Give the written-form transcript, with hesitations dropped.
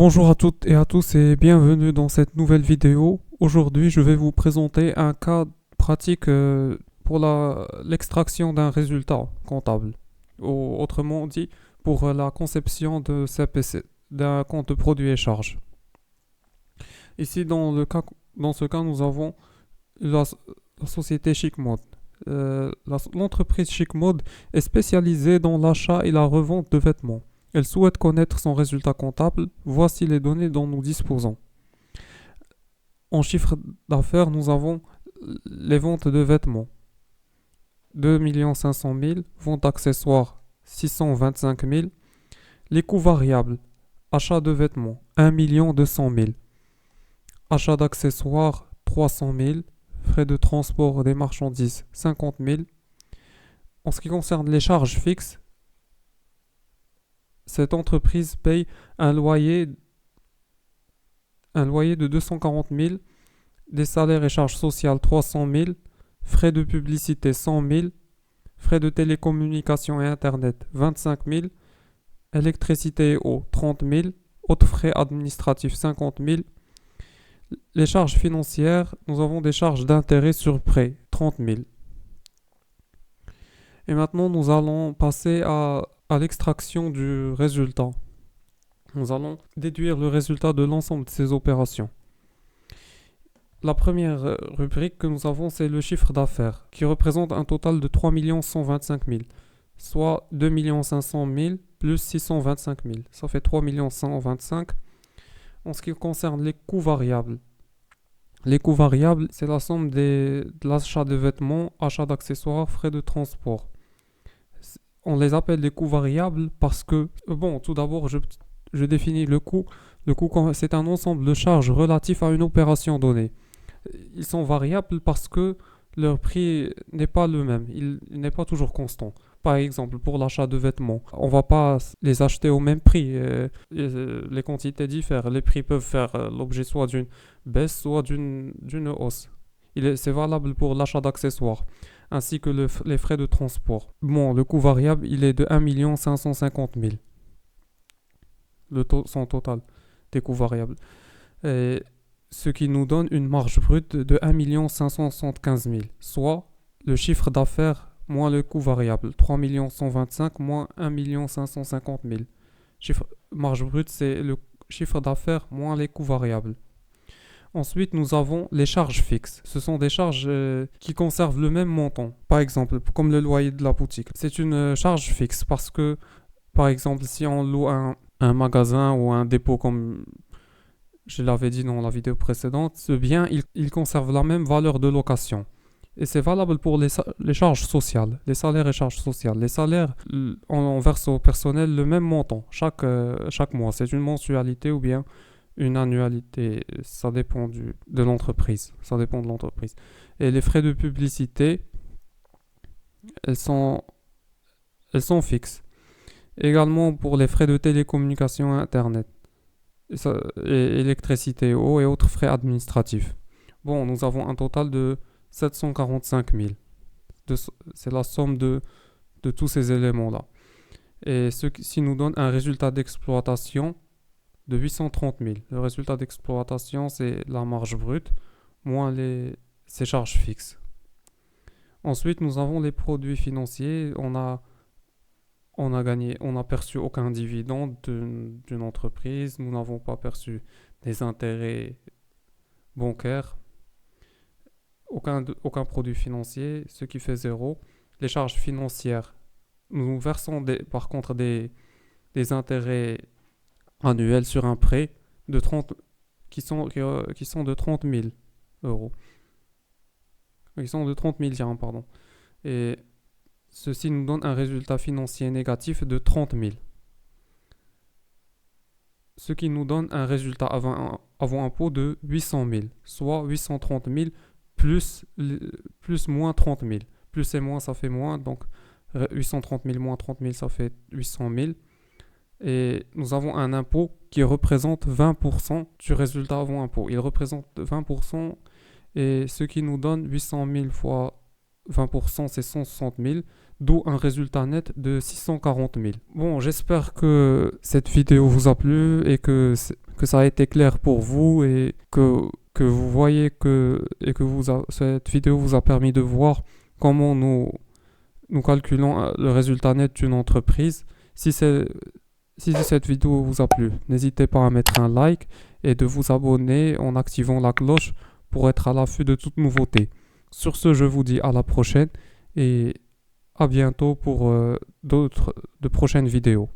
Bonjour à toutes et à tous et bienvenue dans cette nouvelle vidéo. Aujourd'hui, je vais vous présenter un cas pratique pour l'extraction d'un résultat comptable, ou autrement dit, pour la conception de CPC, d'un compte de produits et charges. Ici, dans ce cas, nous avons la société Chicmode. L'entreprise Chicmode est spécialisée dans l'achat et la revente de vêtements. Elle souhaite connaître son résultat comptable. Voici les données dont nous disposons. En chiffre d'affaires, nous avons les ventes de vêtements 2 500 000, ventes d'accessoires 625 000, les coûts variables, achat de vêtements 1 200 000, achat d'accessoires 300 000, frais de transport des marchandises 50 000. En ce qui concerne les charges fixes, cette entreprise paye un loyer de 240 000, des salaires et charges sociales 300 000, frais de publicité 100 000, frais de télécommunication et internet 25 000, électricité et eau 30 000, autres frais administratifs 50 000. Les charges financières, nous avons des charges d'intérêt sur prêt 30 000. Et maintenant, nous allons passer à l'extraction du résultat. Nous allons déduire le résultat de l'ensemble de ces opérations. La première rubrique que nous avons, c'est le chiffre d'affaires, qui représente un total de 3 125 000, soit 2 500 000 plus 625 000. Ça fait 3 125 000. En ce qui concerne les coûts variables, c'est la somme de l'achat de vêtements, achat d'accessoires, frais de transport. On les appelle des coûts variables parce que, tout d'abord, je définis le coût. Le coût, c'est un ensemble de charges relatifs à une opération donnée. Ils sont variables parce que leur prix n'est pas le même, il n'est pas toujours constant. Par exemple, pour l'achat de vêtements, on ne va pas les acheter au même prix. Les quantités diffèrent. Les prix peuvent faire l'objet soit d'une baisse, soit d'une hausse. C'est valable pour l'achat d'accessoires, ainsi que les frais de transport. Le coût variable, il est de 1 550 000. Son total des coûts variables. Et ce qui nous donne une marge brute de 1 575 000, soit le chiffre d'affaires moins le coût variable, 3 125 000 moins 1 550 000. Marge brute, c'est le chiffre d'affaires moins les coûts variables. Ensuite, nous avons les charges fixes. Ce sont des charges qui conservent le même montant. Par exemple, comme le loyer de la boutique. C'est une charge fixe parce que, par exemple, si on loue un magasin ou un dépôt comme je l'avais dit dans la vidéo précédente, ce bien, il conserve la même valeur de location. Et c'est valable pour les charges sociales, les salaires et charges sociales. Les salaires, on verse au personnel le même montant chaque mois. C'est une mensualité ou bien une annualité. Ça dépend de l'entreprise. Ça dépend de l'entreprise. Et les frais de publicité, elles sont fixes. Également pour les frais de télécommunication et internet. Et électricité, eau et autres frais administratifs. Nous avons un total de 745 000. C'est la somme de tous ces éléments-là. Et ci nous donne un résultat d'exploitation de 830 000. Le résultat d'exploitation, c'est la marge brute moins ses charges fixes. Ensuite, nous avons les produits financiers. On n'a perçu aucun dividende d'une entreprise. Nous n'avons pas perçu des intérêts bancaires. Aucun produit financier, ce qui fait zéro. Les charges financières, nous versons par contre des intérêts annuels sur un prêt de 30, qui sont de 30 000 euros. Ils sont de 30 000 dirhams, pardon. Et ceci nous donne un résultat financier négatif de 30 000. Ce qui nous donne un résultat avant impôt de 800 000, soit 830 000 plus moins 30 000. Plus et moins, ça fait moins. Donc 830 000 moins 30 000, ça fait 800 000. Et nous avons un impôt qui représente 20% du résultat avant impôt. Il représente 20% et ce qui nous donne 800 000 fois 20%, c'est 160 000, d'où un résultat net de 640 000. J'espère que cette vidéo vous a plu et que que ça a été clair pour vous et que vous voyez cette vidéo vous a permis de voir comment nous calculons le résultat net d'une entreprise. Si c'est Si cette vidéo vous a plu, n'hésitez pas à mettre un like et de vous abonner en activant la cloche pour être à l'affût de toute nouveauté. Sur ce, je vous dis à la prochaine et à bientôt pour de prochaines vidéos.